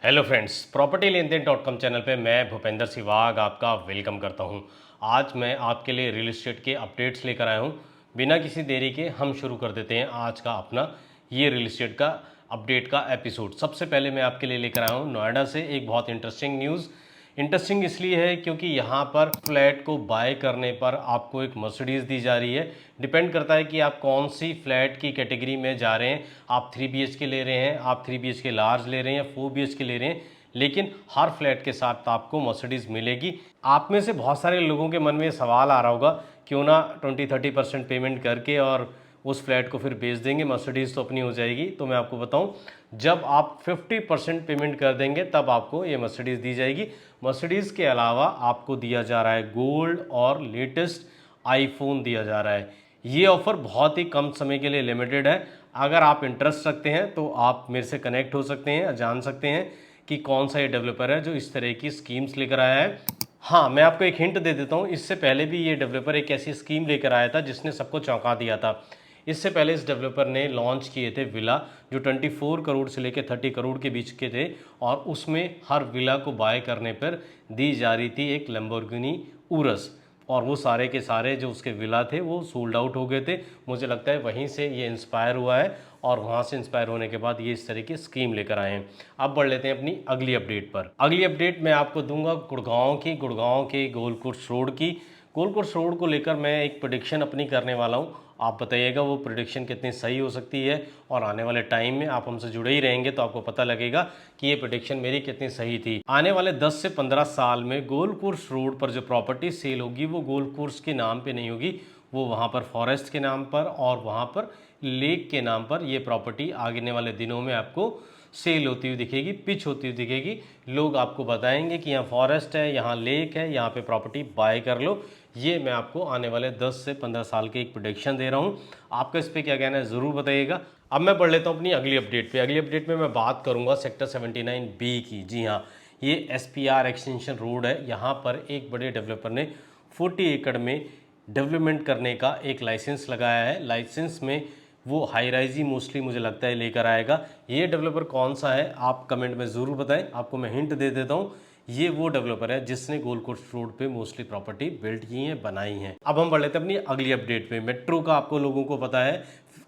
Hello friends, property लेन then .com channel पे मैं भूपेंद्र सिवाग आपका वेलकम करता हूं। आज मैं आपके लिए रियल एस्टेट के अपडेट्स लेकर आया हूं। बिना किसी देरी के हम शुरू कर देते हैं आज का अपना ये रियल एस्टेट का अपडेट का एपिसोड। सबसे पहले मैं आपके लिए लेकर आया हूं नोएडा से एक बहुत इंटरेस्टिंग न्यूज़। इंटरेस्टिंग इसलिए है क्योंकि यहाँ पर फ्लैट को बाय करने पर आपको एक मर्सिडीज़ दी जा रही है। डिपेंड करता है कि आप कौन सी फ्लैट की कैटेगरी में जा रहे हैं। आप 3 BHK ले रहे हैं, आप 3 BHK लार्ज ले रहे हैं या 4 BHK ले रहे हैं, लेकिन हर फ्लैट के साथ आपको मर्सिडीज़ मिलेगी। आप में से बहुत सारे लोगों के मन में सवाल आ रहा होगा, क्यों ना 20-30% पेमेंट करके और उस फ्लैट को फिर बेच देंगे, मर्सिडीज़ तो अपनी हो जाएगी। तो मैं आपको बताऊं, जब आप 50% पेमेंट कर देंगे तब आपको ये मर्सिडीज़ दी जाएगी। मर्सिडीज़ के अलावा आपको दिया जा रहा है गोल्ड और लेटेस्ट आईफोन दिया जा रहा है। ये ऑफ़र बहुत ही कम समय के लिए लिमिटेड है। अगर आप इंटरेस्ट रखते हैं तो आप मेरे से कनेक्ट हो सकते हैं, जान सकते हैं कि कौन सा ये डेवलपर है जो इस तरह की स्कीम्स लेकर आया है। हाँ, मैं आपको एक हिंट दे देता हूँ, इससे पहले भी ये डेवलपर एक ऐसी स्कीम लेकर आया था जिसने सबको चौंका दिया था। इससे पहले इस डेवलपर ने लॉन्च किए थे विला, जो 24 करोड़ से लेकर 30 करोड़ के बीच के थे, और उसमें हर विला को बाय करने पर दी जा रही थी एक लैम्बोर्गिनी उरस, और वो सारे के सारे जो उसके विला थे वो सोल्ड आउट हो गए थे। मुझे लगता है वहीं से ये इंस्पायर हुआ है, और वहाँ से इंस्पायर होने के बाद ये इस तरह की स्कीम लेकर आए हैं। अब बढ़ लेते हैं अपनी अगली अपडेट पर। अगली अपडेट मैं आपको दूंगा गुड़गांव के गोल्ड कोर्स रोड की। गोल्ड कोर्स रोड को लेकर मैं एक प्रेडिक्शन अपनी करने वाला हूँ। आप बताइएगा वो प्रेडिक्शन कितनी सही हो सकती है, और आने वाले टाइम में आप हमसे जुड़े ही रहेंगे तो आपको पता लगेगा कि ये प्रेडिक्शन मेरी कितनी सही थी। आने वाले 10 से 15 साल में गोल्ड कोर्स रोड पर जो प्रॉपर्टी सेल होगी वो गोल्ड कोर्स के नाम पे नहीं होगी, वो वहाँ पर फॉरेस्ट के नाम पर और वहाँ पर लेक के नाम पर ये प्रॉपर्टी आने वाले दिनों में आपको सेल होती हुई दिखेगी, पिच होती हुई दिखेगी। लोग आपको बताएंगे कि यहाँ फॉरेस्ट है, यहाँ लेक है, यहाँ पे प्रॉपर्टी बाय कर लो। ये मैं आपको आने वाले 10 से 15 साल के एक प्रोडिक्शन दे रहा हूँ। आपका इस पर क्या कहना है ज़रूर बताइएगा। अब मैं पढ़ लेता हूँ अपनी अगली अपडेट पे। अगली अपडेट में मैं बात करूँगा सेक्टर 79B की। जी हाँ, ये SPR एक्सटेंशन रोड है। यहाँ पर एक बड़े डेवलपर ने 40 एकड़ में डेवलपमेंट करने का एक लाइसेंस लगाया है। लाइसेंस में वो हाई राइज ही मोस्टली मुझे लगता है लेकर आएगा। ये डेवलपर कौन सा है आप कमेंट में ज़रूर बताएं। आपको मैं हिंट दे देता हूँ, ये वो डेवलपर है जिसने गोल्ड कोर्स रोड पे मोस्टली प्रॉपर्टी बिल्ड की है, बनाई है। अब हम बढ़ लेते हैं अपनी अगली अपडेट पे। मेट्रो का आपको लोगों को पता है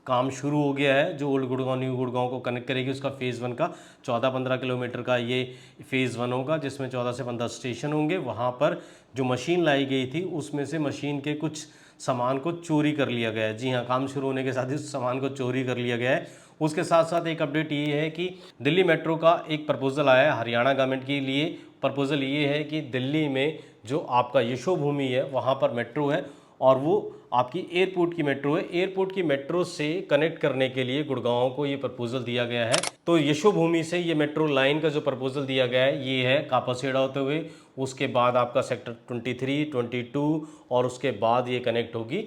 काम शुरू हो गया है, जो ओल्ड गुड़गांव न्यू गुड़गांव को कनेक्ट करेगी। उसका फेज़ 1 का 14-15 किलोमीटर का ये फेज़ 1 होगा, जिसमें 14 से 15 स्टेशन होंगे। वहाँ पर जो मशीन लाई गई थी उसमें से मशीन के कुछ सामान को चोरी कर लिया गया है। जी हाँ, काम शुरू होने के साथ ही उस सामान को चोरी कर लिया गया है। उसके साथ साथ एक अपडेट ये है कि दिल्ली मेट्रो का एक प्रपोजल आया है हरियाणा गवर्नमेंट के लिए। प्रपोजल ये है कि दिल्ली में जो आपका यशोभूमि है वहाँ पर मेट्रो है, और वो आपकी एयरपोर्ट की मेट्रो है। एयरपोर्ट की मेट्रो से कनेक्ट करने के लिए गुड़गांव को ये प्रपोजल दिया गया है। तो यशोभूमि से ये मेट्रो लाइन का जो प्रपोजल दिया गया है ये है कापासेड़ा होते हुए, उसके बाद आपका सेक्टर 23, 22, और उसके बाद ये कनेक्ट होगी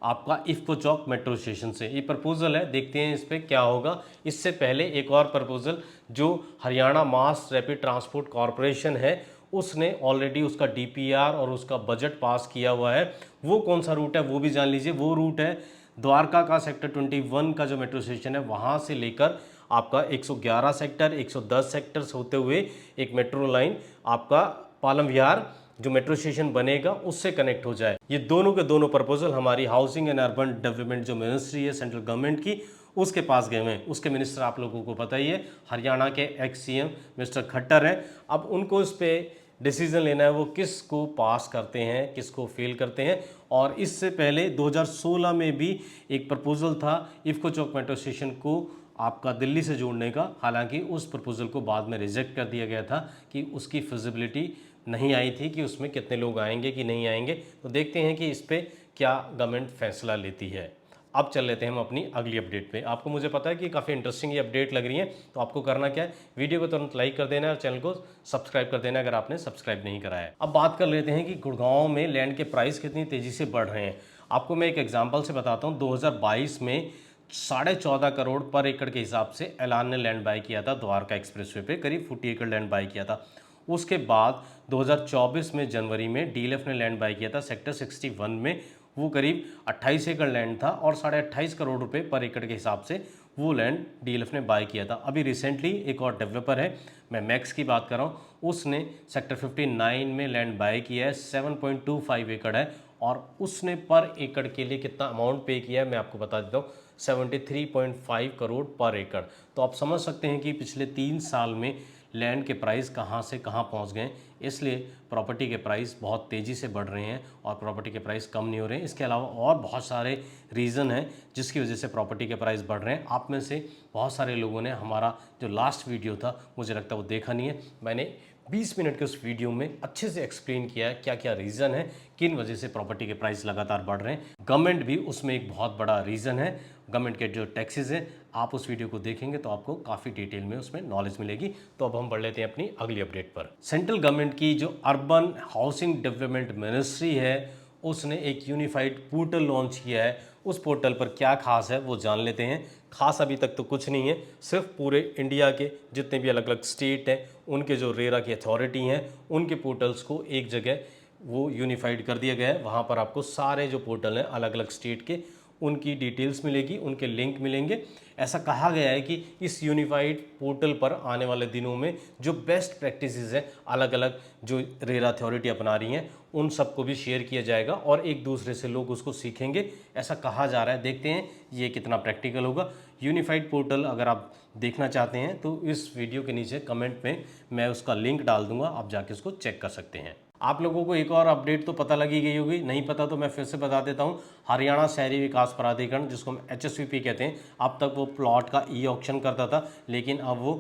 आपका इफ्को चौक मेट्रो स्टेशन से। ये प्रपोजल है, देखते हैं इस पर क्या होगा। इससे पहले एक और प्रपोजल जो Haryana mass rapid transport corporation है, उसने ऑलरेडी उसका DPR और उसका बजट पास किया हुआ है। वो कौन सा रूट है वो भी जान लीजिए। वो रूट है द्वारका का सेक्टर 21 का जो मेट्रो स्टेशन है वहाँ से लेकर आपका 111 सेक्टर, 110 सेक्टर्स होते हुए एक मेट्रो लाइन आपका पालम विहार जो मेट्रो स्टेशन बनेगा उससे कनेक्ट हो जाए। ये दोनों के दोनों प्रपोजल हमारी हाउसिंग एंड अर्बन डेवलपमेंट जो मिनिस्ट्री है सेंट्रल गवर्नमेंट की, उसके पास गए हुए हैं। उसके मिनिस्टर आप लोगों को पता ही है, हरियाणा के एक्स CM मिस्टर खट्टर हैं। अब उनको इस पर डिसीजन लेना है, वो किसको पास करते हैं, किसको फेल करते हैं। और इससे पहले 2016 में भी एक प्रपोजल था इफ्को चौक मेट्रो स्टेशन को आपका दिल्ली से जोड़ने का। हालांकि उस प्रपोजल को बाद में रिजेक्ट कर दिया गया था कि उसकी फिजिबिलिटी नहीं आई थी कि उसमें कितने लोग आएंगे कि नहीं आएंगे। तो देखते हैं कि इस पर क्या गवर्नमेंट फैसला लेती है। अब चल लेते हैं हम अपनी अगली अपडेट पे। आपको मुझे पता है कि काफ़ी इंटरेस्टिंग ये अपडेट लग रही है, तो आपको करना क्या है, वीडियो को तुरंत लाइक कर देना है और चैनल को सब्सक्राइब कर देना अगर आपने सब्सक्राइब नहीं करा है। अब बात कर लेते हैं कि गुड़गांव में लैंड के प्राइस कितनी तेज़ी से बढ़ रहे हैं। आपको मैं एक एग्जाम्पल से बताता हूँ। 2022 में 14.5 करोड़ पर एकड़ के हिसाब से एलान ने लैंड बाय किया था। द्वारका एक्सप्रेसवे पे करीब 40 एकड़ लैंड बाय किया था। उसके बाद 2024 में जनवरी में DLF ने लैंड बाय किया था सेक्टर 61 में। वो करीब 28 एकड़ लैंड था और 28.5 करोड़ रुपए पर एकड़ के हिसाब से वो लैंड डीएलएफ ने बाय किया था। अभी रिसेंटली एक और डेवलपर है, मैं मैक्स की बात कर रहा हूँ, उसने सेक्टर 59 में लैंड बाय किया है, 7.25 एकड़ है, और उसने पर एकड़ के लिए कितना अमाउंट पे किया है मैं आपको बता देता हूँ, 73.5 करोड़ पर एकड़। तो आप समझ सकते हैं कि पिछले 3 साल में लैंड के प्राइस कहाँ से कहाँ पहुँच गए, इसलिए प्रॉपर्टी के प्राइस बहुत तेज़ी से बढ़ रहे हैं और प्रॉपर्टी के प्राइस कम नहीं हो रहे हैं। इसके अलावा और बहुत सारे रीज़न हैं जिसकी वजह से प्रॉपर्टी के प्राइस बढ़ रहे हैं। आप में से बहुत सारे लोगों ने हमारा जो लास्ट वीडियो था, मुझे लगता है वो देखा नहीं है। मैंने 20 मिनट के उस वीडियो में अच्छे से एक्सप्लेन किया है क्या क्या रीज़न है, किन वजह से प्रॉपर्टी के प्राइस लगातार बढ़ रहे हैं। गवर्नमेंट भी उसमें एक बहुत बड़ा रीज़न है, गवर्नमेंट के जो टैक्सेस हैं। आप उस वीडियो को देखेंगे तो आपको काफ़ी डिटेल में उसमें नॉलेज मिलेगी। तो अब हम बढ़ लेते हैं अपनी अगली अपडेट पर। सेंट्रल गवर्नमेंट की जो अर्बन हाउसिंग डेवलपमेंट मिनिस्ट्री है, उसने एक यूनिफाइड पोर्टल लॉन्च किया है। उस पोर्टल पर क्या खास है वो जान लेते हैं। खास अभी तक तो कुछ नहीं है, सिर्फ पूरे इंडिया के जितने भी अलग अलग स्टेट हैं उनके जो रेरा की अथॉरिटी हैं उनके पोर्टल्स को एक जगह वो यूनिफाइड कर दिया गया है। वहाँ पर आपको सारे जो पोर्टल हैं अलग अलग स्टेट के, उनकी डिटेल्स मिलेगी, उनके लिंक मिलेंगे। ऐसा कहा गया है कि इस यूनिफाइड पोर्टल पर आने वाले दिनों में जो बेस्ट प्रैक्टिसेस हैं अलग अलग जो रेरा अथॉरिटी अपना रही हैं उन सबको भी शेयर किया जाएगा और एक दूसरे से लोग उसको सीखेंगे, ऐसा कहा जा रहा है। देखते हैं ये कितना प्रैक्टिकल होगा। यूनिफाइड पोर्टल अगर आप देखना चाहते हैं तो इस वीडियो के नीचे कमेंट में मैं उसका लिंक डाल दूंगा, आप जाके उसको चेक कर सकते हैं। आप लोगों को एक और अपडेट तो पता लगी गई होगी, नहीं पता तो मैं फिर से बता देता हूँ। हरियाणा शहरी विकास प्राधिकरण, जिसको हम HSVP कहते हैं, अब तक वो प्लॉट का ई ऑक्शन करता था, लेकिन अब वो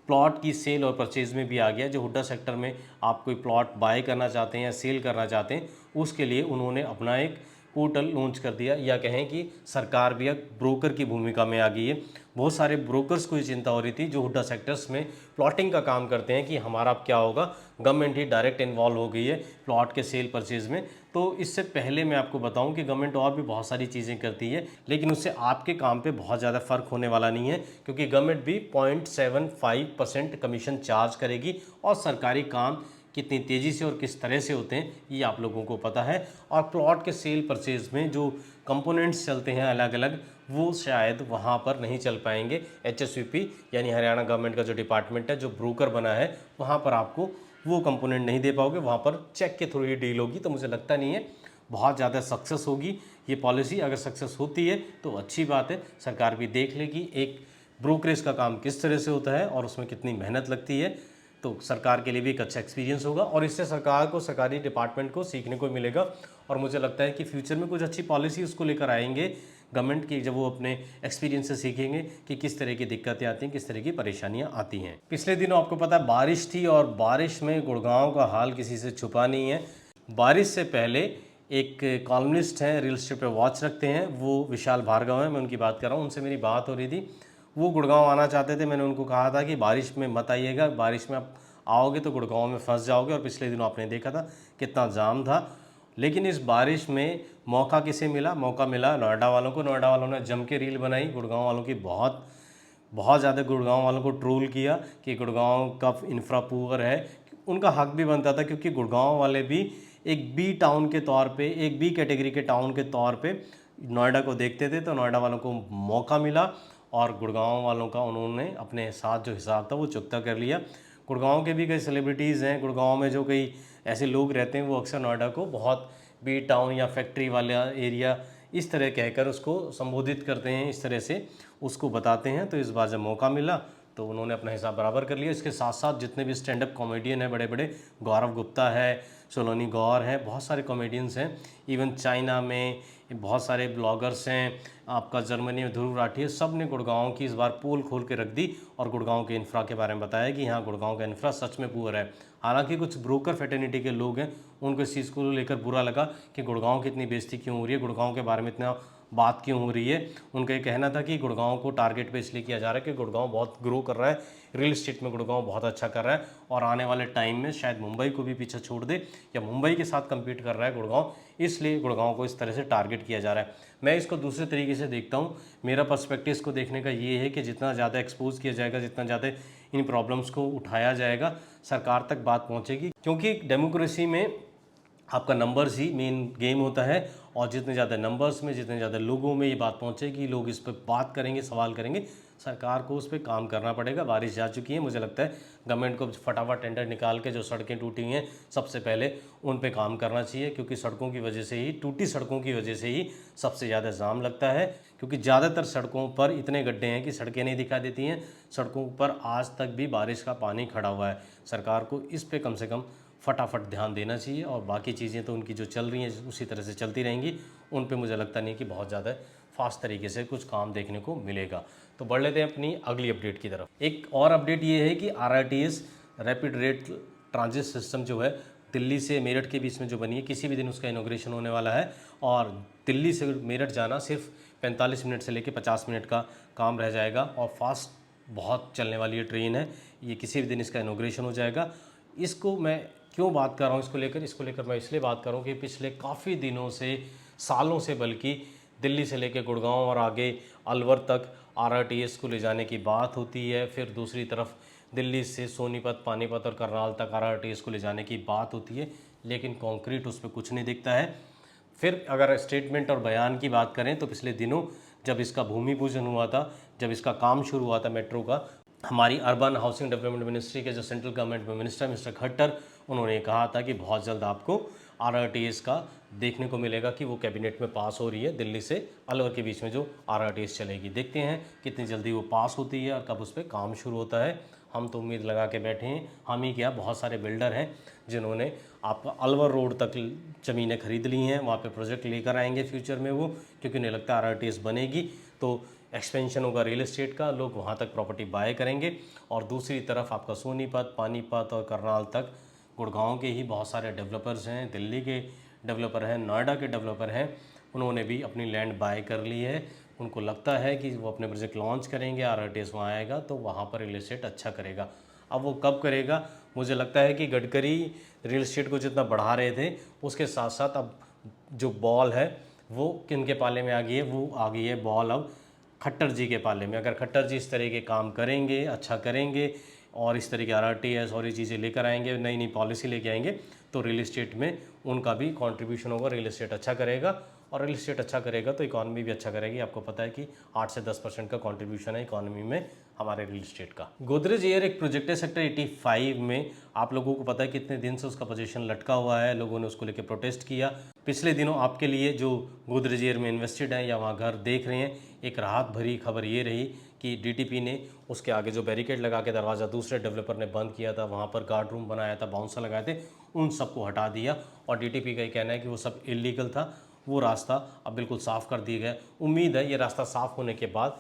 प्लॉट की सेल और परचेज में भी आ गया। जो हुड्डा सेक्टर में आप कोई प्लॉट बाय करना चाहते हैं या सेल करना चाहते हैं, उसके लिए उन्होंने अपना एक पोर्टल लॉन्च कर दिया, या कहें कि सरकार भी अब ब्रोकर की भूमिका में आ गई है। बहुत सारे ब्रोकर्स को ये चिंता हो रही थी जो हुड्डा सेक्टर्स में प्लॉटिंग का काम करते हैं कि हमारा अब क्या होगा, गवर्नमेंट ही डायरेक्ट इन्वॉल्व हो गई है प्लॉट के सेल परचेज में। तो इससे पहले मैं आपको बताऊं कि गवर्नमेंट और भी बहुत सारी चीज़ें करती है, लेकिन उससे आपके काम पे बहुत ज़्यादा फ़र्क होने वाला नहीं है, क्योंकि गवर्नमेंट भी 0.75% कमीशन चार्ज करेगी और सरकारी काम कितनी तेज़ी से और किस तरह से होते हैं ये आप लोगों को पता है। और प्लॉट के सेल परचेज में जो कंपोनेंट्स चलते हैं अलग अलग, वो शायद वहाँ पर नहीं चल पाएंगे। HSVP यानी हरियाणा गवर्नमेंट का जो डिपार्टमेंट है, जो ब्रोकर बना है, वहाँ पर आपको वो कंपोनेंट नहीं दे पाओगे, वहाँ पर चेक के थ्रू ही डील होगी। तो मुझे लगता नहीं है बहुत ज़्यादा सक्सेस होगी ये पॉलिसी। अगर सक्सेस होती है तो अच्छी बात है, सरकार भी देख लेगी एक ब्रोकरेज का काम किस तरह से होता है और उसमें कितनी मेहनत लगती है। तो सरकार के लिए भी एक अच्छा एक्सपीरियंस होगा और इससे सरकार को, सरकारी डिपार्टमेंट को सीखने को मिलेगा। और मुझे लगता है कि फ्यूचर में कुछ अच्छी पॉलिसी उसको लेकर आएंगे गवर्नमेंट की, जब वो अपने एक्सपीरियंस से सीखेंगे कि किस तरह की दिक्कतें आती हैं, किस तरह की परेशानियां आती हैं। पिछले दिनों आपको पता है बारिश थी और बारिश में गुड़गांव का हाल किसी से छुपा नहीं है। बारिश से पहले एक कॉलमनिस्ट हैं, रियल एस्टेट पे वॉच रखते हैं, वो विशाल भार्गव हैं, मैं उनकी बात कर रहा हूँ। उनसे मेरी बात हो रही थी, वो गुड़गांव आना चाहते थे। मैंने उनको कहा था कि बारिश में मत आइएगा, बारिश में आप आओगे तो गुड़गांव में फंस जाओगे। और पिछले दिनों आपने देखा था कितना जाम था। लेकिन इस बारिश में मौका किसे मिला? मौका मिला नोएडा वालों को। नोएडा वालों ने जम के रील बनाई, गुड़गांव वालों की बहुत ज़्यादा गुड़गांव वालों को ट्रोल किया कि गुड़गांव का इंफ्रा पुअर है। उनका हक भी बनता था, क्योंकि गुड़गांव वाले भी एक बी टाउन के तौर पे, एक बी कैटेगरी के टाउन के तौर पे नोएडा को देखते थे। तो नोएडा वालों को मौका मिला और गुड़गांव वालों का उन्होंने अपने साथ जो हिसाब था वो चुकता कर लिया। गुड़गांव के भी कई सेलिब्रिटीज़ हैं, गुड़गांव में जो कई ऐसे लोग रहते हैं वो अक्सर नोएडा को बहुत बी टाउन या फैक्ट्री वाला एरिया इस तरह कहकर उसको संबोधित करते हैं, इस तरह से उसको बताते हैं। तो इस बार जब मौका मिला तो उन्होंने अपना हिसाब बराबर कर लिया। इसके साथ साथ जितने भी स्टैंड अप कॉमेडियन हैं बड़े बड़े, गौरव गुप्ता है, सोलोनी गौर है, बहुत सारे कॉमेडियंस हैं। इवन चाइना में बहुत सारे ब्लॉगर्स हैं, आपका जर्मनी में ध्रुव राठी है, सब ने गुड़गांव की इस बार पोल खोल के रख दी और गुड़गांव के इंफ्रा के बारे में बताया कि हाँ, गुड़गांव का इंफ्रा सच में पुअर है। हालांकि कुछ ब्रोकर फेटर्निटी के लोग हैं, उनको इस चीज़ को लेकर बुरा लगा कि गुड़गांव की इतनी बेइज्जती क्यों हो रही है, गुड़गांव के बारे में इतना बात क्यों हो रही है। उनका ये कहना था कि गुड़गांव को टारगेट पे इसलिए किया जा रहा है कि गुड़गांव बहुत ग्रो कर रहा है, रियल एस्टेट में गुड़गांव बहुत अच्छा कर रहा है और आने वाले टाइम में शायद मुंबई को भी पीछे छोड़ दे या मुंबई के साथ कम्पीट कर रहा है गुड़गांव, इसलिए गुड़गांव को इस तरह से टारगेट किया जा रहा है। मैं इसको दूसरे तरीके से देखता हूँ। मेरा पर्सपेक्टिव इसको देखने का ये है कि जितना ज़्यादा एक्सपोज किया जाएगा, जितना ज़्यादा इन प्रॉब्लम्स को उठाया जाएगा, सरकार तक बात पहुँचेगी। क्योंकि डेमोक्रेसी में आपका नंबर्स ही मेन गेम होता है, और जितने ज़्यादा नंबर्स में, जितने ज़्यादा लोगों में ये बात पहुँचेगी, लोग इस पर बात करेंगे, सवाल करेंगे, सरकार को उस पर काम करना पड़ेगा। बारिश जा चुकी है, मुझे लगता है गवर्नमेंट को फटाफट टेंडर निकाल के जो सड़कें टूटी हुई हैं सबसे पहले उन पे काम करना चाहिए, क्योंकि सड़कों की वजह से ही, टूटी सड़कों की वजह से ही सबसे ज़्यादा जाम लगता है। क्योंकि ज़्यादातर सड़कों पर इतने गड्ढे हैं कि सड़कें नहीं दिखा देती हैं, सड़कों पर आज तक भी बारिश का पानी खड़ा हुआ है। सरकार को इस पर कम से कम फटाफट ध्यान देना चाहिए, और बाकी चीज़ें तो उनकी जो चल रही हैं उसी तरह से चलती रहेंगी, उन पे मुझे लगता नहीं कि बहुत ज़्यादा फास्ट तरीके से कुछ काम देखने को मिलेगा। तो बढ़ लेते हैं अपनी अगली अपडेट की तरफ। एक और अपडेट ये है कि RRTS rapid rate transit system जो है दिल्ली से मेरठ के बीच में जो बनी है, किसी भी दिन उसका इनॉग्रेशन होने वाला है, और दिल्ली से मेरठ जाना सिर्फ 45 मिनट से लेकर 50 मिनट का काम रह जाएगा, और फास्ट बहुत चलने वाली ये ट्रेन है। ये किसी भी दिन इसका इनॉग्रेशन हो जाएगा। इसको मैं क्यों बात कर रहा हूँ इसको लेकर मैं इसलिए बात कर रहा हूँ कि पिछले काफ़ी दिनों से, सालों से बल्कि, दिल्ली से लेकर गुड़गांव और आगे अलवर तक RRTS को ले जाने की बात होती है। फिर दूसरी तरफ दिल्ली से सोनीपत, पानीपत और करनाल तक RRTS को ले जाने की बात होती है, लेकिन कॉन्क्रीट उस पर कुछ नहीं दिखता है। फिर अगर स्टेटमेंट और बयान की बात करें तो पिछले दिनों जब इसका भूमि पूजन हुआ था, जब इसका काम शुरू हुआ था मेट्रो का, हमारी अर्बन हाउसिंग डेवलपमेंट मिनिस्ट्री के जो सेंट्रल गवर्नमेंट में मिनिस्टर मिस्टर खट्टर, उन्होंने कहा था कि बहुत जल्द आपको RRTS का देखने को मिलेगा कि वो कैबिनेट में पास हो रही है, दिल्ली से अलवर के बीच में जो RRTS चलेगी। देखते हैं कितनी जल्दी वो पास होती है और कब उस पर काम शुरू होता है। हम तो उम्मीद लगा के बैठे हैं, हम ही क्या, बहुत सारे बिल्डर हैं जिन्होंने आपका अलवर रोड तक ज़मीनें खरीद ली हैं, वहाँ पे प्रोजेक्ट लेकर आएंगे फ्यूचर में वो, क्योंकि उन्हें लगता है RRTS बनेगी तो एक्सपेंशन होगा रियल एस्टेट का, लोग वहाँ तक प्रॉपर्टी बाय करेंगे। और दूसरी तरफ आपका सोनीपत, पानीपत और करनाल तक गुड़गांव के ही बहुत सारे डेवलपर्स हैं, दिल्ली के डेवलपर हैं, नोएडा के डेवलपर हैं, उन्होंने भी अपनी लैंड बाय कर ली है। उनको लगता है कि वो अपने प्रोजेक्ट लॉन्च करेंगे, RRTS वहाँ आएगा तो वहाँ पर रियल एस्टेट अच्छा करेगा। अब वो कब करेगा? मुझे लगता है कि गडकरी रियल एस्टेट को जितना बढ़ा रहे थे, उसके साथ साथ अब जो बॉल है वो किनके पाले में आ गई है? वो आ गई है बॉल अब खट्टर जी के पाले में। अगर खट्टर जी इस तरह के काम करेंगे, अच्छा करेंगे, और इस तरह के RRTS और ये चीज़ें लेकर आएंगे, नई नई पॉलिसी लेके आएंगे, तो रियल एस्टेट में उनका भी कंट्रीब्यूशन होगा, रियल एस्टेट अच्छा करेगा, और रियल एस्टेट अच्छा करेगा तो इकॉनमी भी अच्छा करेगी। आपको पता है कि 8 से 10% का कंट्रीब्यूशन है इकॉनमी में हमारे रियल एस्टेट का। गोदरेज एयर एक प्रोजेक्ट है सेक्टर 85 में, आप लोगों को पता है कितने दिन से उसका पोजीशन लटका हुआ है, लोगों ने उसको लेकर प्रोटेस्ट किया। पिछले दिनों आपके लिए जो गोदरेज एयर में इन्वेस्टेड हैं या वहाँ घर देख रहे हैं, एक राहत भरी खबर ये रही कि DTP ने उसके आगे जो बैरिकेड लगा के दरवाज़ा दूसरे डेवलपर ने बंद किया था, वहाँ पर गार्ड रूम बनाया था, बाउंसर लगाए थे, उन सबको हटा दिया। और DTP का ये कहना है कि वो सब इलीगल था, वो रास्ता अब बिल्कुल साफ़ कर दिया गया। उम्मीद है ये रास्ता साफ़ होने के बाद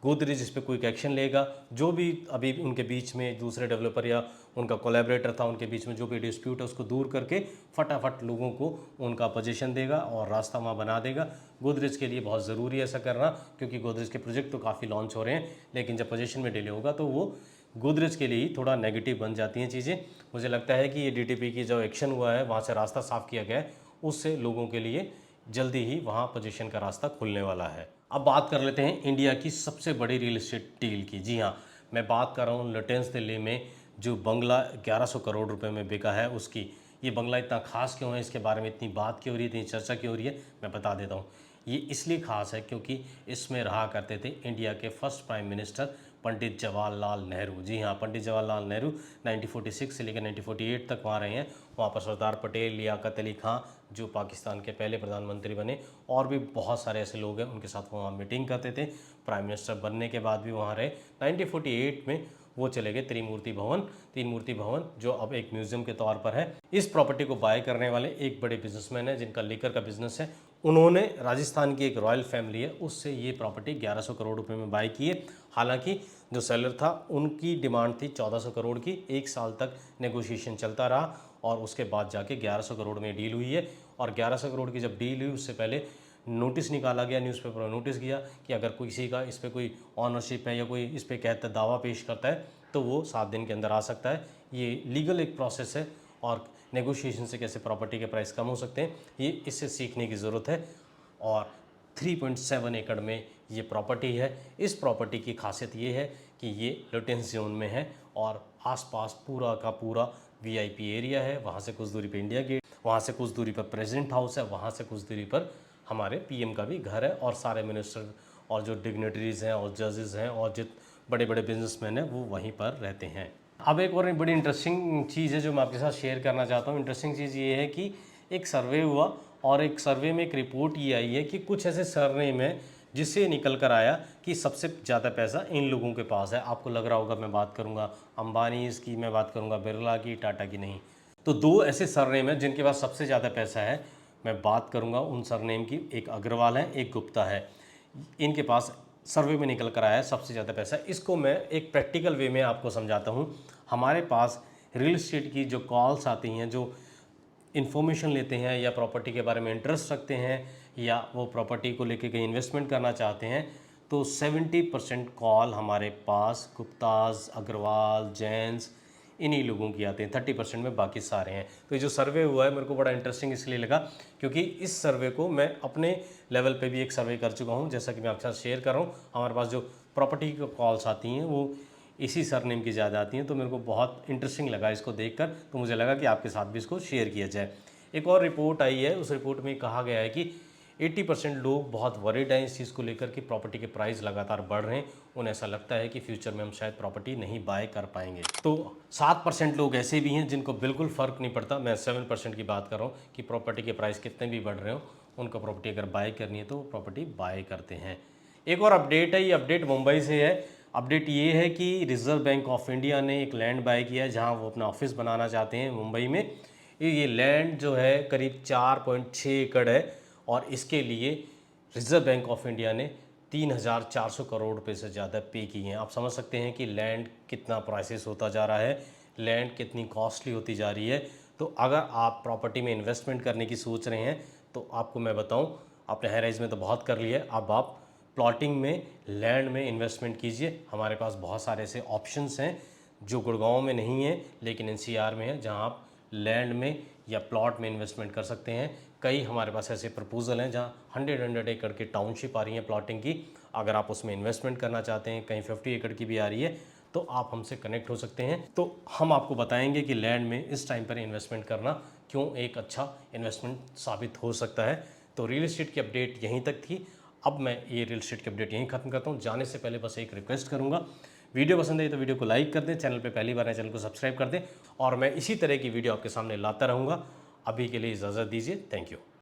गोदरेज इस पर कोई एक्शन लेगा। जो भी अभी उनके बीच में दूसरे डेवलपर या उनका कोलैबोरेटर था, उनके बीच में जो भी डिस्प्यूट है उसको दूर करके फटाफट लोगों को उनका पोजीशन देगा और रास्ता वहाँ बना देगा। गोदरेज के लिए बहुत ज़रूरी है ऐसा करना, क्योंकि गोदरेज के प्रोजेक्ट तो काफ़ी लॉन्च हो रहे हैं, लेकिन जब पोजीशन में डिले होगा तो वो गोदरेज के लिए ही थोड़ा नेगेटिव बन जाती हैं चीज़ें। मुझे लगता है कि ये DTP की जो एक्शन हुआ है, वहाँ से रास्ता साफ़ किया गया है, उससे लोगों के लिए जल्दी ही वहाँ पोजीशन का रास्ता खुलने वाला है। अब बात कर लेते हैं इंडिया की सबसे बड़ी रियल एस्टेट डील की। जी हाँ, मैं बात कर रहा हूँ लुटेंस दिल्ली में जो बंगला 1100 करोड़ रुपए में बिका है उसकी। ये बंगला इतना खास क्यों है, इसके बारे में इतनी बात क्यों हो रही है, इतनी चर्चा क्यों हो रही है, मैं बता देता हूँ। ये इसलिए खास है क्योंकि इसमें रहा करते थे इंडिया के first prime minister Pandit Jawaharlal Nehru. जी हाँ, पंडित जवाहरलाल नेहरू 1946 से लेकर 1948 तक वहाँ रहे हैं। वहाँ पर सरदार पटेल, लियाकत अली खां जो पाकिस्तान के पहले प्रधानमंत्री बने, और भी बहुत सारे ऐसे लोग हैं, उनके साथ वहाँ मीटिंग करते थे। प्राइम मिनिस्टर बनने के बाद भी वहाँ रहे। 1948 में वो चले गए त्रिमूर्ति भवन, तीन मूर्ति भवन, जो अब एक म्यूजियम के तौर पर है। इस प्रॉपर्टी को बाय करने वाले एक बड़े बिजनेसमैन है जिनका लीकर का बिजनेस है। उन्होंने राजस्थान की एक रॉयल फैमिली है, उससे ये प्रॉपर्टी 1100 करोड़ रुपए में बाय की है। हालांकि जो सेलर था उनकी डिमांड थी 1400 करोड़ की। एक साल तक नेगोशिएशन चलता रहा और उसके बाद जाके 1100 करोड़ में डील हुई है। और 1100 करोड़ की जब डील हुई उससे पहले नोटिस निकाला गया, न्यूज़पेपर में नोटिस किया कि अगर किसी का इस पर कोई ऑनरशिप है या कोई इस पर कहता दावा पेश करता है तो वो 7 दिन के अंदर आ सकता है। ये लीगल एक प्रोसेस है, और नेगोशिएशन से कैसे प्रॉपर्टी के प्राइस कम हो सकते हैं, ये इससे सीखने की ज़रूरत है। और 3.7 एकड़ में ये प्रॉपर्टी है। इस प्रॉपर्टी की खासियत ये है कि ये लुटेंस जोन में है और आसपास पूरा का पूरा VIP एरिया है। वहाँ से कुछ दूरी पे इंडिया गेट, वहाँ से कुछ दूरी पर प्रेसिडेंट हाउस है, वहाँ से कुछ दूरी पर हमारे पीएम का भी घर है, और सारे मिनिस्टर और जो डिग्नेटरीज़ हैं और जजेस हैं और जित बड़े बड़े बिजनेसमैन हैं वो वहीं पर रहते हैं। अब एक और बड़ी इंटरेस्टिंग चीज़ है जो मैं आपके साथ शेयर करना चाहता हूँ। इंटरेस्टिंग चीज़ ये है कि एक सर्वे हुआ और एक सर्वे में एक रिपोर्ट ये आई है कि कुछ ऐसे सरनेम है जिससे निकल कर आया कि सबसे ज़्यादा पैसा इन लोगों के पास है। आपको लग रहा होगा मैं बात करूँगा अंबानी की, मैं बात करूँगा बिरला की, टाटा की, नहीं। तो दो ऐसे सरनेम है जिनके पास सबसे ज़्यादा पैसा है। मैं बात करूँगा उन सरनेम की, एक अग्रवाल है, एक गुप्ता है। इनके पास सर्वे में निकल कर आया है सबसे ज़्यादा पैसा। इसको मैं एक प्रैक्टिकल वे में आपको समझाता हूँ। हमारे पास रियल इस्टेट की जो कॉल्स आती हैं, जो इन्फॉर्मेशन लेते हैं या प्रॉपर्टी के बारे में इंटरेस्ट रखते हैं या वो प्रॉपर्टी को लेके कहीं इन्वेस्टमेंट करना चाहते हैं, तो 70% कॉल हमारे पास गुप्ताज, अग्रवाल, जैन्स, इन्हीं लोगों की आते हैं। 30% में बाकी सारे हैं। तो ये जो सर्वे हुआ है मेरे को बड़ा इंटरेस्टिंग इसलिए लगा क्योंकि इस सर्वे को मैं अपने लेवल पे भी एक सर्वे कर चुका हूँ। जैसा कि मैं आपके साथ शेयर कर रहा हूँ, हमारे पास जो प्रॉपर्टी की कॉल्स आती हैं वो इसी सरनेम की ज़्यादा आती हैं। तो मेरे को बहुत इंटरेस्टिंग लगा इसको देखकर, तो मुझे लगा कि आपके साथ भी इसको शेयर किया जाए। एक और रिपोर्ट आई है, उस रिपोर्ट में कहा गया है कि 80% लोग बहुत वरीड हैं इस चीज़ को लेकर कि प्रॉपर्टी के प्राइस लगातार बढ़ रहे हैं। उन्हें ऐसा लगता है कि फ्यूचर में हम शायद प्रॉपर्टी नहीं बाय कर पाएंगे। तो 7% लोग ऐसे भी हैं जिनको बिल्कुल फ़र्क नहीं पड़ता। मैं 7% की बात कर रहा हूँ कि प्रॉपर्टी के प्राइस कितने भी बढ़ रहे हो, उनको प्रॉपर्टी अगर बाय करनी है तो प्रॉपर्टी बाय करते हैं। एक और अपडेट है, ये अपडेट मुंबई से है। अपडेट ये है कि रिज़र्व बैंक ऑफ इंडिया ने एक लैंड बाय किया है जहाँ वो अपना ऑफिस बनाना चाहते हैं मुंबई में। ये लैंड जो है करीब 4.6 एकड़ है और इसके लिए रिज़र्व बैंक ऑफ इंडिया ने 3,400 करोड़ रुपए से ज़्यादा पे किए हैं। आप समझ सकते हैं कि लैंड कितना प्राइसेस होता जा रहा है, लैंड कितनी कॉस्टली होती जा रही है। तो अगर आप प्रॉपर्टी में इन्वेस्टमेंट करने की सोच रहे हैं तो आपको मैं बताऊं, आपने हाई राइज में तो बहुत कर लिया है, अब आप प्लॉटिंग में, लैंड में इन्वेस्टमेंट कीजिए। हमारे पास बहुत सारे ऐसे ऑप्शंस हैं जो गुड़गांव में नहीं है लेकिन एनसीआर में है, जहां आप लैंड में या प्लॉट में इन्वेस्टमेंट कर सकते हैं। कई हमारे पास ऐसे प्रपोजल हैं जहां 100 एकड़ की टाउनशिप आ रही है प्लॉटिंग की। अगर आप उसमें इन्वेस्टमेंट करना चाहते हैं, कहीं 50 एकड़ की भी आ रही है, तो आप हमसे कनेक्ट हो सकते हैं। तो हम आपको बताएंगे कि लैंड में इस टाइम पर इन्वेस्टमेंट करना क्यों एक अच्छा इन्वेस्टमेंट साबित हो सकता है। तो रियल इस्टेट की अपडेट यहीं तक थी। अब मैं ये रियल इस्टेट की अपडेट यहीं खत्म करता हूँ। जाने से पहले बस एक रिक्वेस्ट करूँगा, वीडियो पसंद आई तो वीडियो को लाइक कर दें, चैनल पे पहली बार है चैनल को सब्सक्राइब कर दें, और मैं इसी तरह की वीडियो आपके सामने लाता रहूँगा। अभी के लिए इजाज़त दीजिए। Thank you.